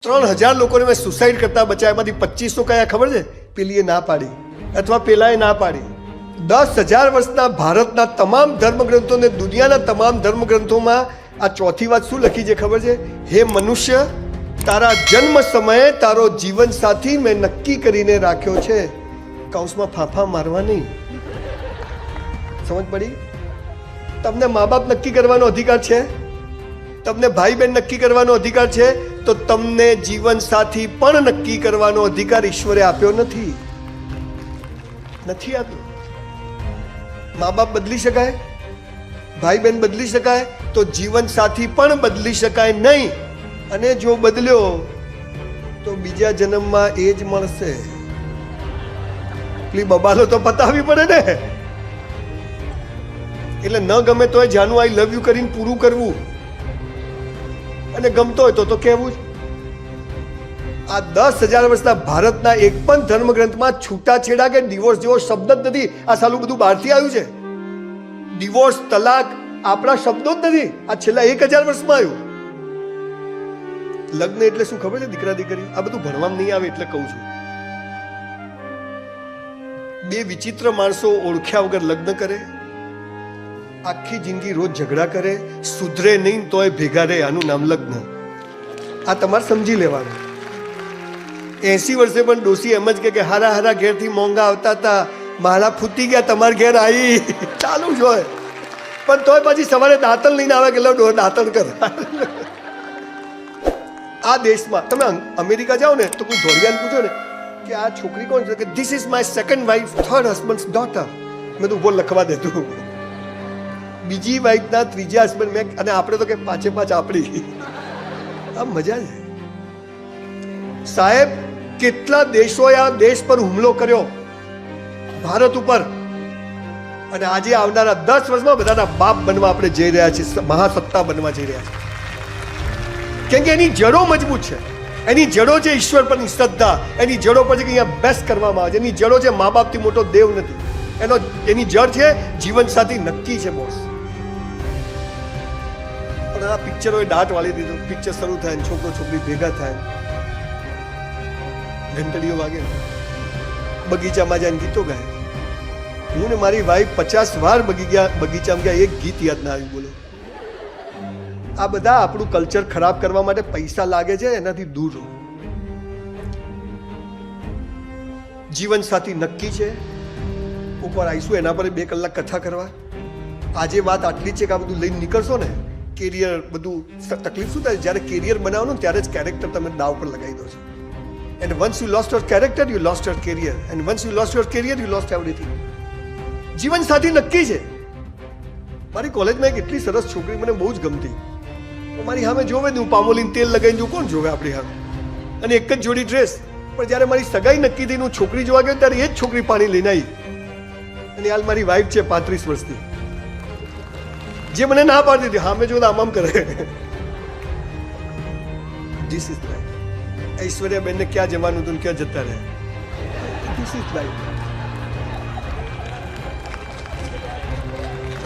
3000 લોકોને મેં સુસાઇડ કરતા બચાવ્યા, એમાંથી 2500 કયા ખબર છે? પેલીએ ના પાડી અથવા પેલાએ ના પાડી. 10,000 વર્ષના ભારતના તમામ ધર્મગ્રંથો ને દુનિયાના તમામ ધર્મગ્રંથોમાં આ ચોથી વાત શું લખી છે ખબર છે? હે મનુષ્ય, તારા જન્મ સમયે તારો જીવન સાથી મેં નક્કી કરીને રાખ્યો છે. કૌંસમાં ફાંફા મારવા નહીં. સમજ પડી? તમને મા બાપ નક્કી કરવાનો અધિકાર છે, તમને ભાઈ બહેન નક્કી કરવાનો અધિકાર છે, તો તમને જીવન સાથી પણ નક્કી કરવાનો અધિકાર ઈશ્વરે આપ્યો નથી. નથી આપ્યો. મા બાપ બદલી શકાય, ભાઈ બહેન બદલી શકાય, તો જીવન સાથી પણ બદલી શકાય નહીં. અને જો બદલ્યો તો બીજા જન્મમાં એ જ મળશે. પેલી બબાલો તો પતાવવી પડે ને. એટલે ન ગમે તોય જાનું આઈ લવ યુ કરીને પૂરું કરવું, અને ગમતો હોય તો કહેવું જ. આ 10,000 વર્ષના ભારતના એક પણ ધર્મગ્રંથમાં છૂટાછેડા કે ડિવોર્સ જેવો શબ્દ જ નથી. આ સાલું બધું બહારથી આવ્યું છે. ડિવોર્સ, તલાક આપણા શબ્દો જ નથી. આ છેલ્લા 1000 વર્ષમાં આવ્યું. લગ્ન એટલે શું ખબર છે? દીકરા દીકરી. આ બધું ભણવામાં નહીં આવે એટલે કહું છું. બે વિચિત્ર માણસો ઓળખ્યા વગર લગ્ન કરે, આખી જિંદગી રોજ ઝઘડા કરે, સુધરે નહીં તોય ભેગા રહે. આનું નામ લગ્ન. આ તમારે સમજી લેવાનું. 80 વર્ષે પણ ડોસી એમ જ કે હારા હારા ઘેરથી મોંઘા આવતા હતા, મારા ફૂટી ગયા, તમારા ઘેર આવી. ચાલુ જ હોય. પણ તોય પછી સવારે દાંતણ લઈને આવે કે લો દાંતણ કર. આ દેશમાં તમે અમેરિકા જાઓ ને તો કોઈ ધોળિયાને પૂછો ને કે આ છોકરી કોણ છે, કે this is my second wife, third husband's daughter. મેં તો ઉભો લખવા દેતું. બીજી વાઇફના ત્રીજા હસબન્ડ મેં. અને આપણે તો કે પાંચે પાંચ આપણી. આ મજા છે સાહેબ. કેટલા દેશોએ આ દેશ પર હુમલો કર્યો, ભારત ઉપર. અને આજે આવનારા 10 વર્ષમાં બધાના બાપ બનવા આપણે જઈ રહ્યા છીએ, મહાસત્તા બનવા જઈ રહ્યા છીએ. કેમ કે એની જડો મજબૂત છે. એની જડો છે ઈશ્વર પરની શ્રદ્ધા. એની જડો પર છે કે અહીંયા બેસ્ટ કરવામાં આવે છે. એની જડો છે મા બાપથી મોટો દેવ નથી. એની જડ છે જીવન સાથી નક્કી છે બોસ. પણ આ પિક્ચરોએ દાટ વાળી દીધું. પિક્ચર શરૂ થાય ને છોકરો છોકરી ભેગા થાય, ઘંટડીઓ વાગે, બગીચામાં જાય ગીતો ગાય. હું ને મારી વાઈફ 50 વાર બગીચામાં ગયા, એક ગીત યાદ ના આવ્યું. બોલો. આ બધા આપણું કલ્ચર ખરાબ કરવા માટે પૈસા લાગે છે, એનાથી દૂર રહો. જીવન સાથી નક્કી છે. ઉપર આવીશું એના પર 2 કલાક કથા કરવા. આજે વાત આટલી છે કે આ બધું લઈને નીકળશો ને, કેરિયર બધું તકલીફ શું થાય? જ્યારે કેરિયર બનાવવાનું ત્યારે જ કેરેક્ટર તમે દાવ પર લગાવી દો છો. And once you lost your character, you lost your career. And once you lost your career, you lost everything. જીવન સાથી નક્કી છે. મારી કોલેજમાં એક એટલી સરસ છોકરી મને બહુ જ ગમતી. મારી સામે જોવે ને, હું પામોલીન તેલ લગાવીને જોઉં, કોણ જોવે આપણી સામે? અને એક જ જોડી ડ્રેસ. પણ જ્યારે મારી સગાઈ નક્કી થઈને હું છોકરી જોવા ગયો ત્યારે એ જ છોકરી પાણી લઈને આવી. અને હાલ મારી વાઈફ છે 35 વર્ષથી, જે મને ના પાડતી હતી. સામે જો આમ આમ કરે. This is life. ઐશ્વર્યા બેનને ક્યાં જવાનું હતું, ક્યાં જતા રહ્યા. This is life.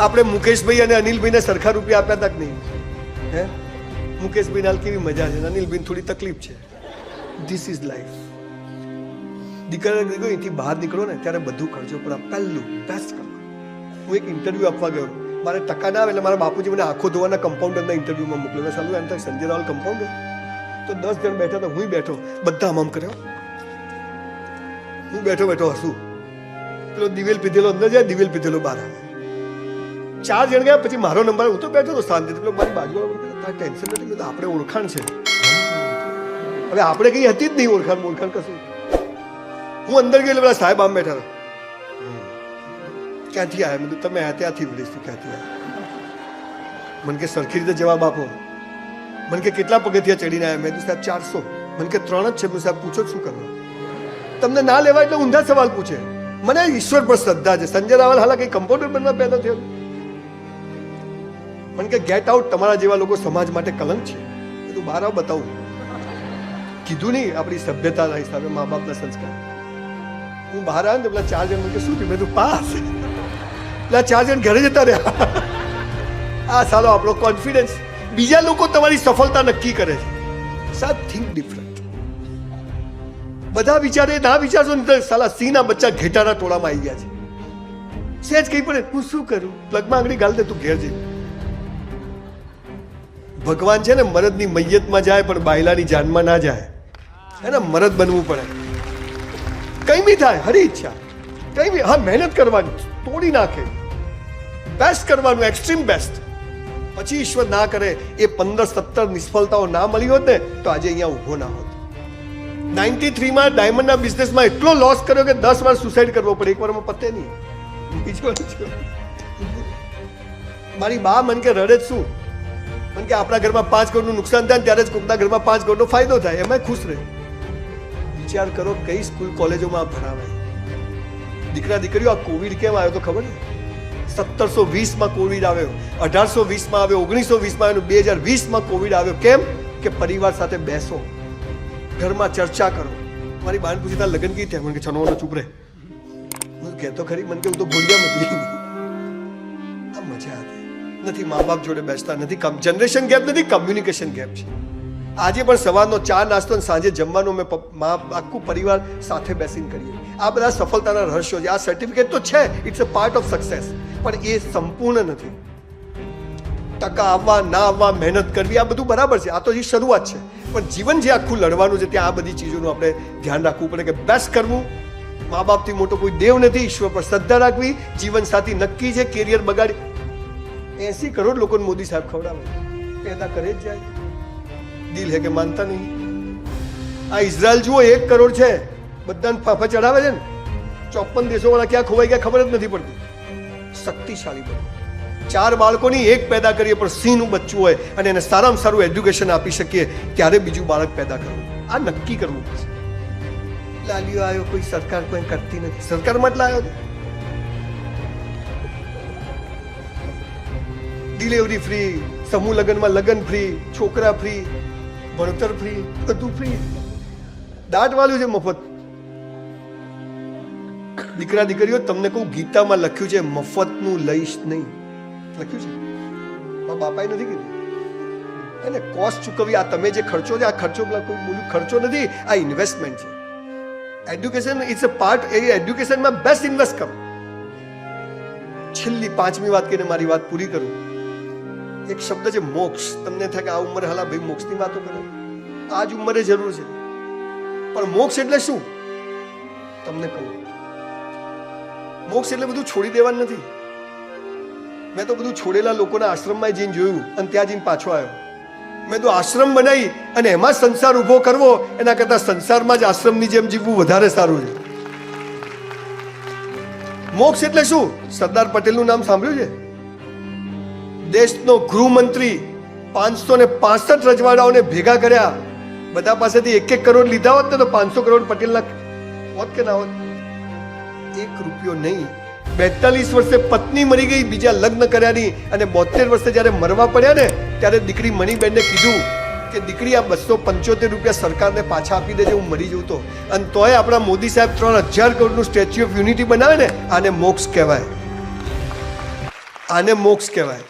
આપણે મુકેશભાઈ અને અનિલભાઈને સરખા રૂપિયા આપ્યા હતા કે નહીં? હે, મુકેશભાઈ હાલ કેવી મજા છે, અનિલભાઈ થોડી તકલીફ છે. This is life. દીકરા અહીંથી બહાર નીકળો ને ત્યારે બધું કરજો, પણ પહેલું બેસ્ટ કરો. હું એક ઇન્ટરવ્યુ આપવા ગયો, મારે ટકા ના આવે એટલે મારા બાપુજી મને આંખો ધોવાના કમ્પાઉન્ડરના ઇન્ટરવ્યુમાં મોકલ્યો. સાલું એમ થાય સંજય રાવલ કમ્પાઉન્ડર. તો 10 જણ બેઠા હતા, હું બેઠો, બધા આમ કર્યો. હું બેઠો હસું. પેલો દિવેલ પીધેલો અંદર જાય, દિવેલ પીધેલો બહાર આવે. 4 જણ ગયા, પછી મારો નંબર. હું તો બેઠો હતો શાંતિથી. પેલો મારી બાજુવાળો તારે ટેન્શન નથી, આપણે ઓળખાણ છે. હવે આપણે કઈ હતી જ નહીં ઓળખાણ કશું. હું અંદર ગયો, પેલા સાહેબ આમ બેઠા હતા. ક્યાંથી આવ્યા? મેં તમે ત્યાંથી બોલીશું. ક્યાંથી આવ્યા? મને કે સરખી રીતે જવાબ આપો. મને કે કેટલા પગથિયા ચડીને આવ્યા? મેં કીધું સાહેબ 400. મને કે 3 જ છે. મેં સાહેબ પૂછો શું કરવા? તમને ના લેવા એટલે ઊંધા સવાલ પૂછે. મને ઈશ્વર પર શ્રદ્ધા છે. સંજય રાવલ હાલા કઈ કમ્પાઉન્ડર બનવા પેદા થયો? મને કે ગેટ આઉટ. તમારા જેવા લોકો સમાજ માટે કલંક છે. બધું બહાર આવ બતાવું. કીધું નહીં આપણી સભ્યતાના હિસાબે, મા બાપના સંસ્કાર. હું બહાર આવ્યો ને પેલા 4 જણ મને કે શું થયું? મેં તું પાસ. પેલા 4 જણ ઘરે જતા રહ્યા. આ સાલો આપણો કોન્ફિડન્સ. બીજા લોકો તમારી સફળતા નક્કી કરે છે. Think different. બધા વિચારે ના વિચારશો ને તો સાલા સિંહના બચ્ચા ઘેટાના ટોળામાં આવી ગયા છે. સહેજ કઈ પડે હું શું કરું, પ્લગમાં આંગળી ગાળ દે તું ઘેર જઈ. ભગવાન છે ને મરદની મૈયતમાં જાય પણ બાયલાની જાનમાં ના જાય. એને મરદ બનવું પડે. કઈ બી થાય હરી ઈચ્છા, કઈ બી. હા, મહેનત કરવાની, તોડી નાખે, બેસ્ટ કરવાનું, એક્સ્ટ્રીમ બેસ્ટ. પછી ઈશ્વર ના કરે એ 15-17 નિષ્ફળતાઓ ના મળી હોત ને તો આજે અહીંયા ઊભો ના હોત. 93 ડાયમંડના બિઝનેસમાં એટલો લોસ કર્યો કે 10 વાર સુસાઇડ કરવો પડે, એક વારમાં પતે નહીં. મારી બા મન કે રડે જ શું, મન કે આપણા ઘરમાં 5 કરોડનું નુકસાન થાય ત્યારે જ કોકના ઘરમાં 5 કરોડનો ફાયદો થાય, એમાં ખુશ રહે. વિચાર કરો કઈ સ્કૂલ કોલેજોમાં ભણાવે. દીકરા દીકરીઓ આ કોવિડ કેમ આવ્યો તો ખબર ને? 1720માં કોવિડ આવ્યો, 1820માં આવ્યો, 1920માં આવ્યો, 2020માં કોવિડ આવ્યો. કેમ કે પરિવાર સાથે બેસો, ઘરમાં ચર્ચા કરો. મારી બાન પૂછી તાર લગ્ન કી થયા, મને કે છનો ચૂપ રહે. હું કહેતો ખરી, મને કે હું તો ગોળિયા મળી. આ મજા હતી નથી, મા બાપ જોડે બેસતા નથી, જનરેશન ગેપ નથી, કમ્યુનિકેશન ગેપ છે. આજે પણ સવારનો ચા નાસ્તો અને સાંજે જમવાનું અમે આખું પરિવાર સાથે બેસીને કરીએ. આ બધા સફળતાના રહસ્યો છે. આ સર્ટિફિકેટ તો છે, it's a part of success, પણ એ સંપૂર્ણ નથી. ટકા આવવા ના આવવા, મહેનત કરવી, આ બધું બરાબર છે, આ તો હજી શરૂઆત છે. પણ જીવન જે આખું લડવાનું છે ત્યાં આ બધી ચીજોનું આપણે ધ્યાન રાખવું પડે કે બેસ્ટ કરવું. મા બાપથી મોટો કોઈ દેવ નથી. ઈશ્વર પર શ્રદ્ધા રાખવી, જીવન સાથી નક્કી છે. કેરિયર બગાડી 80 કરોડ લોકોને મોદી સાહેબ ખવડાવે, પેદા કરે જ જાય. દિલ હે કે માનતા નહીં. આ ઇઝરાયલ જુઓ 1 કરોડ છે, બધાને ફાફા ચડાવે છે ને. 54 દેશો વાળા ક્યાં ખોવાઈ ગયા ખબર જ નથી પડતી. શક્તિશાળી બનો. 4 બાળકોની 1 પેદા કરીએ પણ સિંહનું બચ્ચું હોય અને એને સારામાં સારું એડ્યુકેશન આપી શકીએ ત્યારે બીજું બાળક પેદા કરવું. આ નક્કી કરવું પડશે. લાલીઓ આવ્યો, કોઈ સરકાર કોઈ કરતી નથી. સરકારમાં એટલા આવ્યો, ડિલિવરી ફ્રી, સમૂહ લગ્નમાં લગ્ન ફ્રી, છોકરા ફ્રી, ભણતર ફ્રી, બધું ફ્રી. દાટ વાળું છે મફત. દીકરા દીકરીઓ તમને કહું, ગીતામાં લખ્યું છે મફતનું લઈશ નહીં, લખ્યું છે. બાપાએ નથી કીધું. એને કોસ્ટ ચૂકવી. આ તમે જે ખર્ચો છે, આ ખર્ચો કોઈ બોલ્યું ખર્ચો નથી, આ ઇન્વેસ્ટમેન્ટ છે. Education it's a part. એ એડ્યુકેશનમાં બેસ્ટ ઇન્વેસ્ટ કરો. છેલ્લી 5મી વાત કહીને મારી વાત પૂરી કરું. એક શબ્દ છે મોક્ષ. તમને થાય કે આ ઉંમરે હાલા ભાઈ મોક્ષની વાતો કરે, આ જ ઉંમરે જરૂર છે. પણ મોક્ષ એટલે શું તમને કહું. મોક્ષ એટલે બધું છોડી દેવાનું નથી. મેં તો બધું છોડેલા લોકોના આશ્રમમાં જઈને જોયું અને ત્યાં જઈને પાછો આવ્યો. મેં તો આશ્રમ બનાવી અને એમાં સંસાર ઉભો કરવો એના કરતા સંસારમાં જ આશ્રમની જેમ જીવવું વધારે સારું છે. મોક્ષ એટલે શું? સરદાર પટેલનું નામ સાંભળ્યું છે? દેશનો ગૃહમંત્રી 565 રજવાડાઓને ભેગા કર્યા. બધા પાસેથી 1-1 કરોડ લીધા હોત ને તો 500 કરોડ પટેલના હોત કે ના હોત? 1 રૂપિયો નહીં. 42 વર્ષે પત્ની મરી ગઈ, બીજા લગ્ન કર્યા નહીં, અને 72 વર્ષે જયારે મરવા પડ્યા ને ત્યારે દીકરી મણીબેનને કીધું કે દીકરી આ 275 રૂપિયા સરકારને પાછા આપી દેજે, હું મરી જઉં તો. અને તોય આપણા મોદી સાહેબ 3000 કરોડનું સ્ટેચ્યુ ઓફ યુનિટી બનાવે ને. આને મોક્ષ કહેવાય. આને મોક્ષ કહેવાય.